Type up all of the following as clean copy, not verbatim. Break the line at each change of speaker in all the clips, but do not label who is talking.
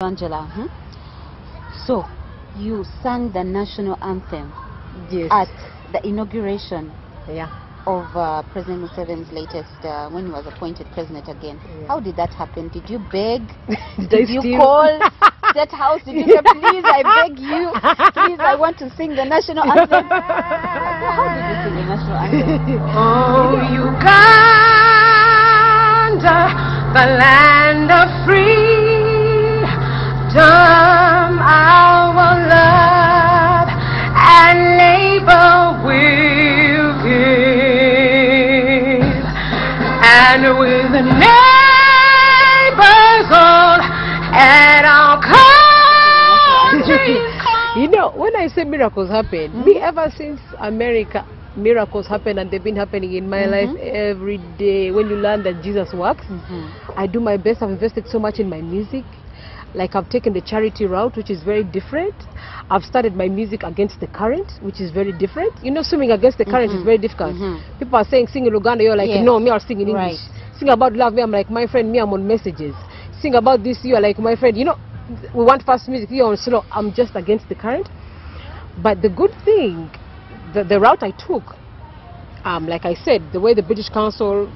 Angela, so you sang the national anthem at the inauguration of President Museveni's latest, when he was appointed president again. How did that happen? Did you beg? Did you call State House? Did you say, please, I beg you, please, I want to sing the national anthem? How did you sing the national anthem?
Oh, Uganda, the land of freedom, our love and labor will give, and with the neighbors all and our country.
You know, when I say miracles happen, me ever since America, miracles happen, and they've been happening in my life every day. When you learn that Jesus works, I do my best. I've invested so much in my music. Like, I've taken the charity route, which is very different. I've started my music against the current, which is very different. You know, swimming against the current is very difficult. People are saying, sing in Uganda, you're like, no, me, I'll sing in English. Sing about love, me, I'm like, my friend, me, I'm on messages. Sing about this, you're like, my friend, you know, we want fast music, you're on slow. I'm just against the current. But the good thing, the route I took, like I said, the way the British Council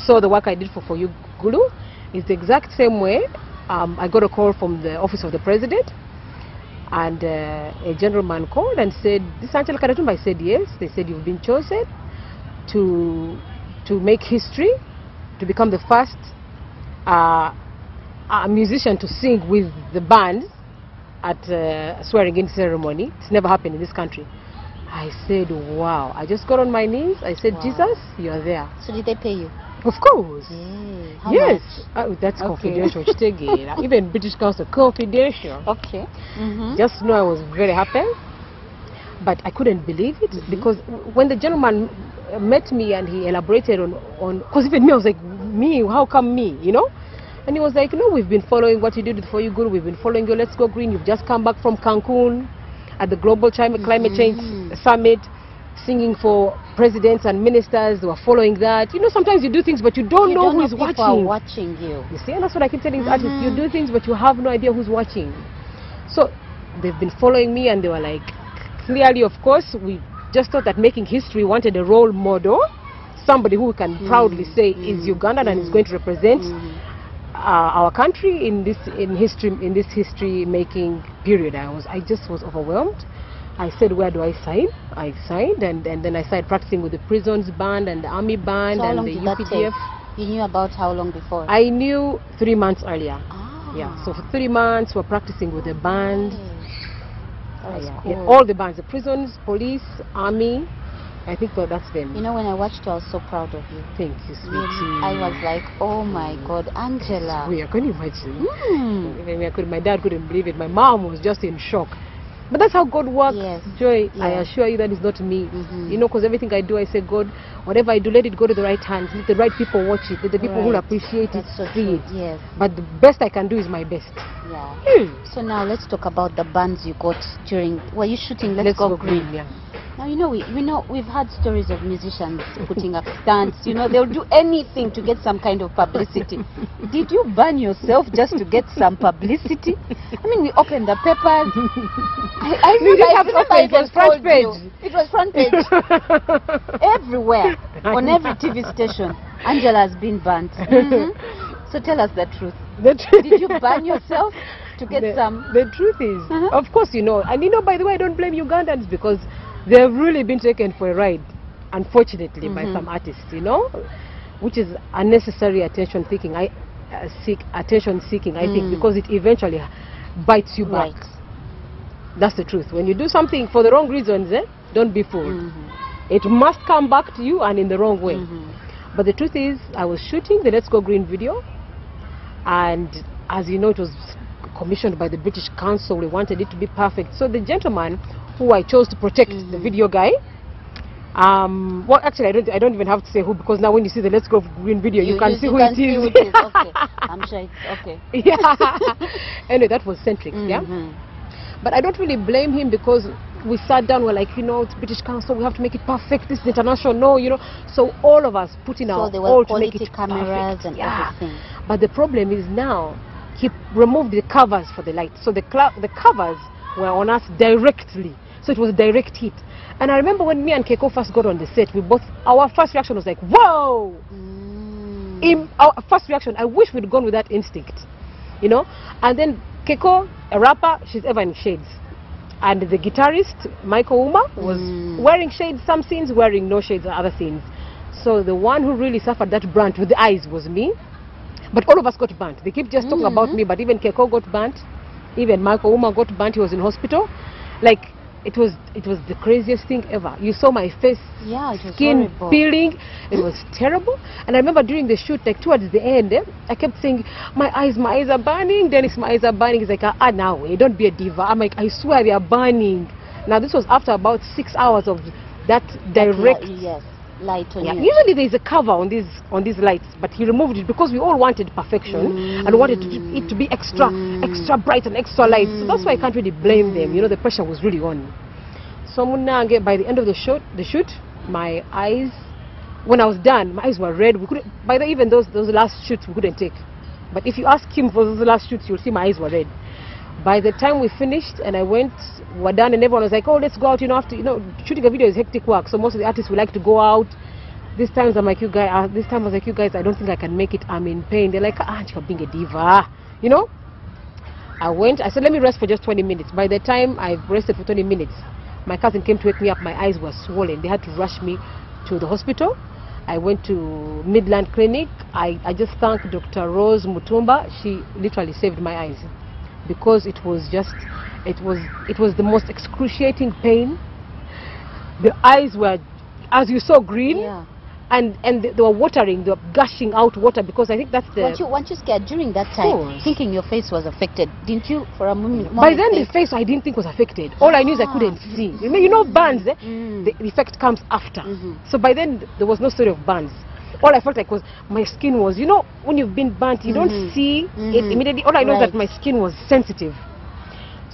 saw the work I did for You Gulu is the exact same way. I got a call from the office of the president, and a gentleman called and said, "This is Angella Katatumba." I said, yes. They said, you've been chosen to make history, to become the first musician to sing with the band at a swearing-in ceremony. It's never happened in this country. I said, wow. I just got on my knees. I said, Jesus, you're there.
So did they pay you?
Of course.
How
yes.
much?
That's confidential. Even British Council, confidential.
Okay.
Just know I was very happy. But I couldn't believe it because when the gentleman met me and he elaborated on because even me, I was like, me, how come me, you know? And he was like, no, we've been following what you did for You Good. We've been following your Let's Go Green. You've just come back from Cancun at the Global Climate Change Summit, singing for presidents and ministers. They were following that. You know, sometimes you do things, but you don't know who's watching.
Are watching you.
You see, and that's what I keep telling artists. You do things, but you have no idea who's watching. So they've been following me, and they were like, clearly, of course, we just thought that making history wanted a role model, somebody who can proudly say is Ugandan and is going to represent our country in this history making period. I just was overwhelmed. I said, where do I sign? I signed, and then I started practicing with the prisons band and the army band and the UPDF.
You knew about how long before?
I knew 3 months earlier. Yeah, so for 3 months we're practicing with the band. Cool. All the bands, the prisons, police, army. I think that's them.
You know, when I watched you, I was so proud of you.
Thank you, sweetie.
I was like, oh my God, Angela.
I couldn't imagine. Even my dad couldn't believe it. My mom was just in shock. But that's how God works, Joy. I assure you that is not me. You know, because everything I do, I say, God, whatever I do, let it go to the right hands. Let the right people watch it. Let the people who will appreciate it see it.
Yes.
But the best I can do is my best.
So now let's talk about the bands you got during. Were you shooting Let's Go Green? Now, you know, we've had stories of musicians putting up stunts. You know, they'll do anything to get some kind of publicity. Did you burn yourself just to get some publicity? I mean, we opened the papers. I remember
it was front page.
It was front page. Everywhere, on every TV station, Angela has been burnt. So tell us the truth. Did you burn yourself to get some?
The truth is, of course, you know, and you know, by the way, I don't blame Ugandans because they've really been taken for a ride, unfortunately, by some artists, you know, which is unnecessary attention seeking. I think, because it eventually bites you back. That's the truth. When you do something for the wrong reasons, don't be fooled. It must come back to you and in the wrong way. But the truth is, I was shooting the Let's Go Green video, and as you know, it was commissioned by the British Council. We wanted it to be perfect. So the gentleman who I chose to protect, the video guy, well, actually, I don't even have to say who, because now when you see the Let's Go Green video, you can see who it is.
Okay, I'm sure it's okay.
Anyway, that was centric, But I don't really blame him because we sat down, we're like, you know, it's British Council, we have to make it perfect, this is international, no, you know. So all of us put in our all to make it
cameras
perfect.
and everything.
But the problem is now, he removed the covers for the light. So the covers were on us directly. So it was direct hit. And I remember when me and Keiko first got on the set, our first reaction was like, whoa! Our first reaction, I wish we'd gone with that instinct, you know. And then Keiko, a rapper, she's ever in shades. And the guitarist, Michael Uma, was wearing shades some scenes, wearing no shades other scenes. So the one who really suffered that burnt with the eyes was me. But all of us got burnt. They keep just talking about me, but even Keiko got burnt. Even Michael Uma got burnt. He was in hospital. Like, it was the craziest thing ever. You saw my face,
yeah, it was
skin
horrible.
peeling. It was terrible. And I remember during the shoot, like towards the end, I kept saying, my eyes are burning. Dennis, my eyes are burning. He's like, now, don't be a diva. I'm like, I swear they are burning. Now this was after about 6 hours of that direct
light on you.
Usually there is a cover on these lights, but he removed it because we all wanted perfection and wanted it to be extra bright and extra light. So that's why I can't really blame them. You know, the pressure was really on. So Munange, by the end of the shoot, my eyes, when I was done, my eyes were red. We couldn't, even those last shoots we couldn't take. But if you ask him for those last shoots, you'll see my eyes were red. By the time we finished and I went, we're done, and everyone was like, oh, let's go out, you know, after, you know, shooting a video is hectic work, so most of the artists would like to go out. This time I'm like, you guys, I don't think I can make it, I'm in pain. They're like, you're being a diva, you know. I said, let me rest for just 20 minutes. By the time I rested for 20 minutes, my cousin came to wake me up. My eyes were swollen. They had to rush me to the hospital. I went to Midland Clinic. I just thank Dr. Rose Mutumba. She literally saved my eyes, because it was the most excruciating pain. The eyes were, as you saw, green, and they were watering, they were gushing out water, because I think that's the... Weren't you scared during that time, thinking your face was affected? Didn't you, for a moment? By then the face I didn't think was affected. All I knew is I couldn't see. You know burns, the effect comes after. So by then there was no story of burns. All I felt like was my skin was, you know, when you've been burnt, you don't see it immediately. All I know is that my skin was sensitive.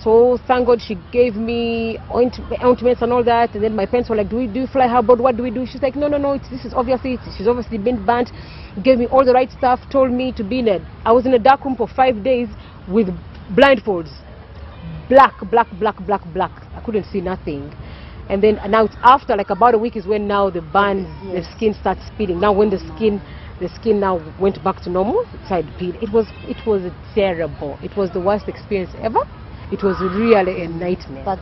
So thank God she gave me ointments and all that. And then my parents were like, do you fly her board? What do we do? She's like, no, she's obviously been burnt. Gave me all the right stuff, told me to be I was in a dark room for 5 days with blindfolds. Black. I couldn't see nothing. And then now it's after like about a week is when now the burns, the skin starts peeling. Now when the skin now went back to normal, it started peeling. It was terrible. It was the worst experience ever. It was really a nightmare. But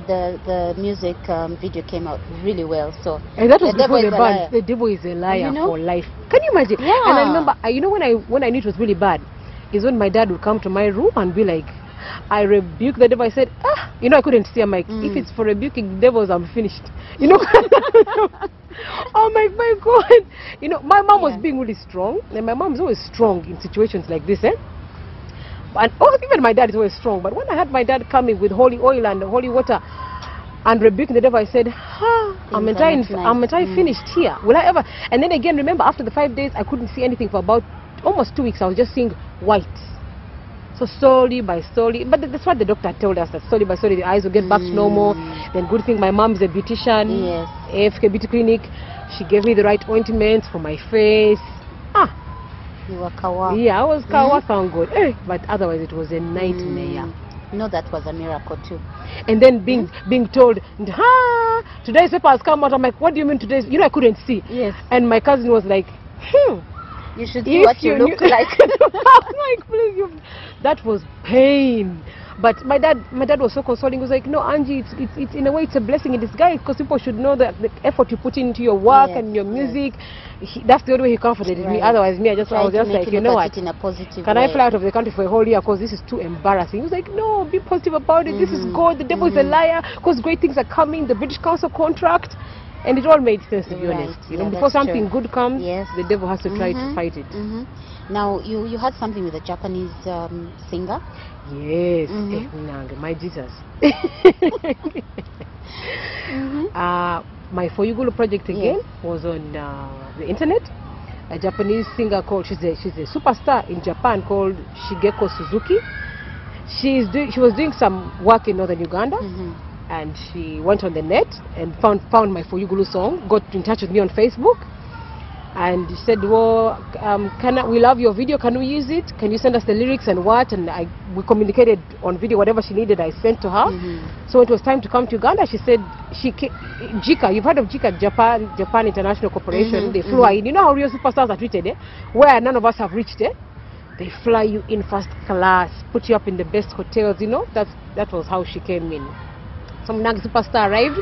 the music video came out really well. So and that was before the burns. The devil is a liar, for life. Can you imagine? Yeah. And I remember, you know, when I knew it was really bad, is when my dad would come to my room and be like, I rebuked the devil. I said, you know, I couldn't see. I'm like, if it's for rebuking devils, I'm finished. You know, oh my God. You know, my mom was being really strong, and my mom's always strong in situations like this, And even my dad is always strong. But when I had my dad coming with holy oil and holy water and rebuking the devil, I said, I'm entirely finished here. Will I ever? And then again, remember, after the 5 days, I couldn't see anything for about almost 2 weeks. I was just seeing white. So slowly by slowly, but that's what the doctor told us, that slowly by slowly the eyes will get back to normal. Then good thing my mom is a beautician, AFK Beauty Clinic. She gave me the right ointments for my face. You were kawa. Yeah, I was kawa, thank God. But otherwise it was a nightmare. You know, that was a miracle too. And then being told, today's paper has come out. I'm like, what do you mean today's? You know, I couldn't see. Yes. And my cousin was like, you should see what you look like. I'm like, please, that was pain. But my dad was so consoling. He was like, no, Angie, it's in a way it's a blessing in disguise, because people should know that the effort you put into your work and your music, that's the only way he comforted me. Otherwise, I was just like, you know what, can I fly out of the country for a whole year because this is too embarrassing? He was like, no, be positive about it. This is God. The devil is a liar, because great things are coming. The British Council contract. And it all made sense, to be honest. You know, before something good comes, the devil has to try to fight it. Now, you had something with a Japanese singer? Yes. My Jesus. My For You Gulu project again was on the internet. A Japanese singer called, she's a superstar in Japan, called Shigeko Suzuki. She was doing some work in northern Uganda. And she went on the net and found my For You Gulu song, got in touch with me on Facebook. And she said, well, we love your video, can we use it? Can you send us the lyrics and what? And we communicated on video, whatever she needed, I sent to her. So it was time to come to Uganda. She said, JICA, you've heard of JICA, Japan International Corporation, they flew in. You know how real superstars are treated, where none of us have reached, They fly you in first class, put you up in the best hotels, you know. That was how she came in. Some Nag superstar arrived,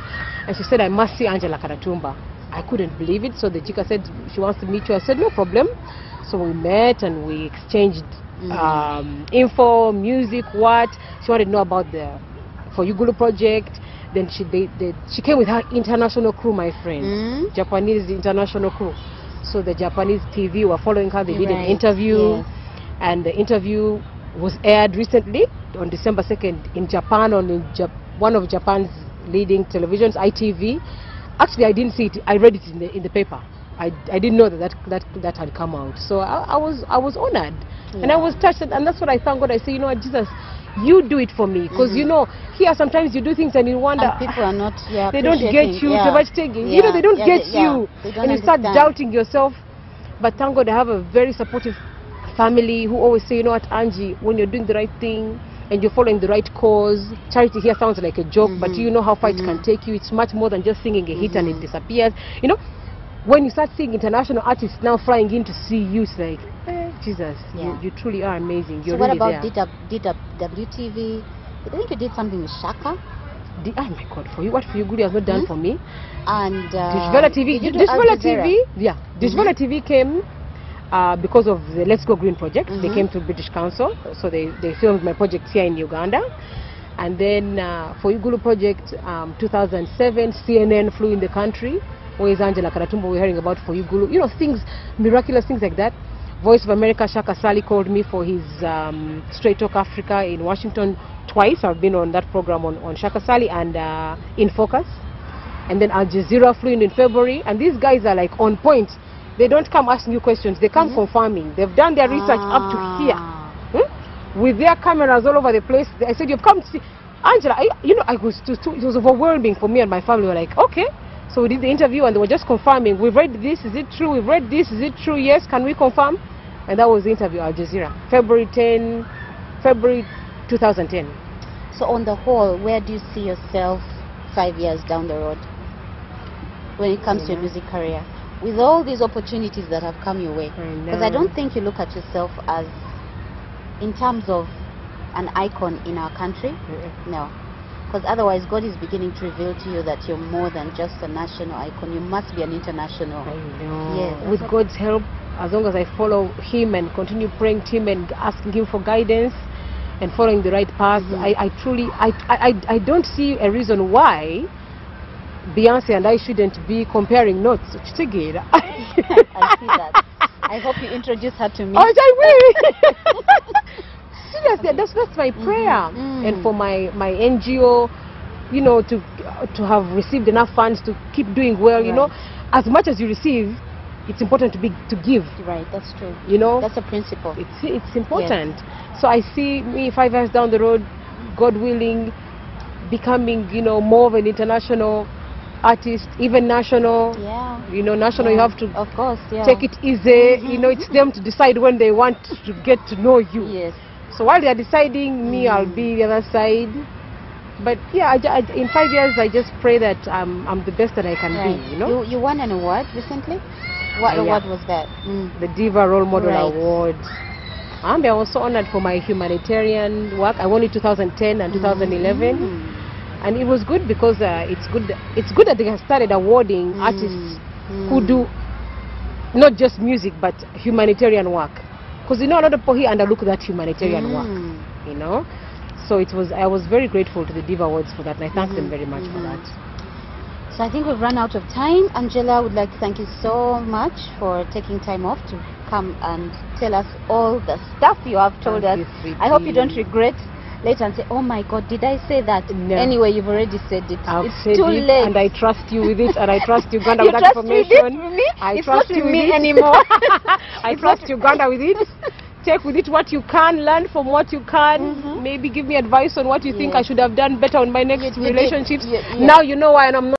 and she said, I must see Angella Katatumba. I couldn't believe it, so the JICA said she wants to meet you. I said, no problem. So we met and we exchanged info, music, what. She wanted to know about the For You Gulu project. Then she came with her international crew, my friend, Japanese international crew. So the Japanese TV were following her. They did an interview, and the interview was aired recently on December 2nd in Japan, on one of Japan's leading televisions, ITV. Actually, I didn't see it. I read it in the paper. I didn't know that had come out. So I was honored, and I was touched, and that's what I thank God. I say, you know what, Jesus, you do it for me, because you know, here sometimes you do things and you wonder,
and people are not,
they don't get you, you know, they don't get you, and you start doubting yourself. But thank God I have a very supportive family who always say, you know what, Angie, when you're doing the right thing and you're following the right cause, charity here sounds like a joke, but you know how far it can take you. It's much more than just singing a hit and it disappears. You know, when you start seeing international artists now flying in to see you, it's like, Jesus, you truly are amazing. You're
so what
really
about WTV? I think you did something with Shaka.
Oh my God, For You, what For You Gulu has not done for me.
And
Dishvela TV, Dishvela TV came because of the Let's Go Green project. They came to British Council, so they filmed my project here in Uganda. And then For You Gulu project, 2007, CNN flew in the country. Where is Angella Katatumba? We're hearing about For You Gulu. You know, things, miraculous things like that. Voice of America, Shaka Sali called me for his Straight Talk Africa in Washington twice. I've been on that program on Shaka Sali and In Focus. And then Al Jazeera flew in February. And these guys are like on point. They don't come asking you questions. They come confirming. They've done their research up to here. With their cameras all over the place. I said, you've come to see Angela. You know, it was overwhelming for me and my family. We were like, okay. So we did the interview and they were just confirming. We've read this, is it true? We've read this, is it true? Yes, can we confirm? And that was the interview at Al Jazeera, February 2010.
So on the whole, where do you see yourself 5 years down the road when it comes to your music career? With all these opportunities that have come your way. Because I don't think you look at yourself as, in terms of an icon in our country, no. Because otherwise God is beginning to reveal to you that you're more than just a national icon. You must be an international.
I know. Yes. With God's help, as long as I follow Him and continue praying to Him and asking Him for guidance and following the right path, I don't see a reason why Beyonce and I shouldn't be comparing notes. I see
that. I hope you introduce her to me.
Oh, I will. Seriously, that's my prayer. And for my NGO, you know, to have received enough funds to keep doing well. You know, as much as you receive, it's important to give.
Right, that's true.
You know,
that's a principle.
It's important. Yes. So I see me 5 years down the road, God willing, becoming, you know, more of an international artist, even national. You know, national, you have to,
of course,
take it easy. You know, it's them to decide when they want to get to know you.
Yes.
So while they are deciding, me, I'll be the other side. But yeah, in 5 years, I just pray that I'm the best that I can be. You know.
You won an award recently. What award was that?
The Diva Role Model Award. I was so honored for my humanitarian work. I won it 2010 and 2011, and it was good because it's good that they have started awarding artists who do not just music but humanitarian work. Because you know, a lot of people here underlook that humanitarian work. You know, so I was very grateful to the Diva Awards for that, and I thank them very much for that.
So I think we've run out of time. Angela, I would like to thank you so much for taking time off to come and tell us all the stuff you have told us. I hope you don't regret later and say, oh my God, did I say that? No. Anyway, you've already said it. It's too late.
And I trust you with it, and I trust Uganda with that information. I trust you with me
anymore.
I trust Uganda with it. Take with it what you can, learn from what you can. Maybe give me advice on what you think I should have done better on my next relationships. Now you know why I'm not.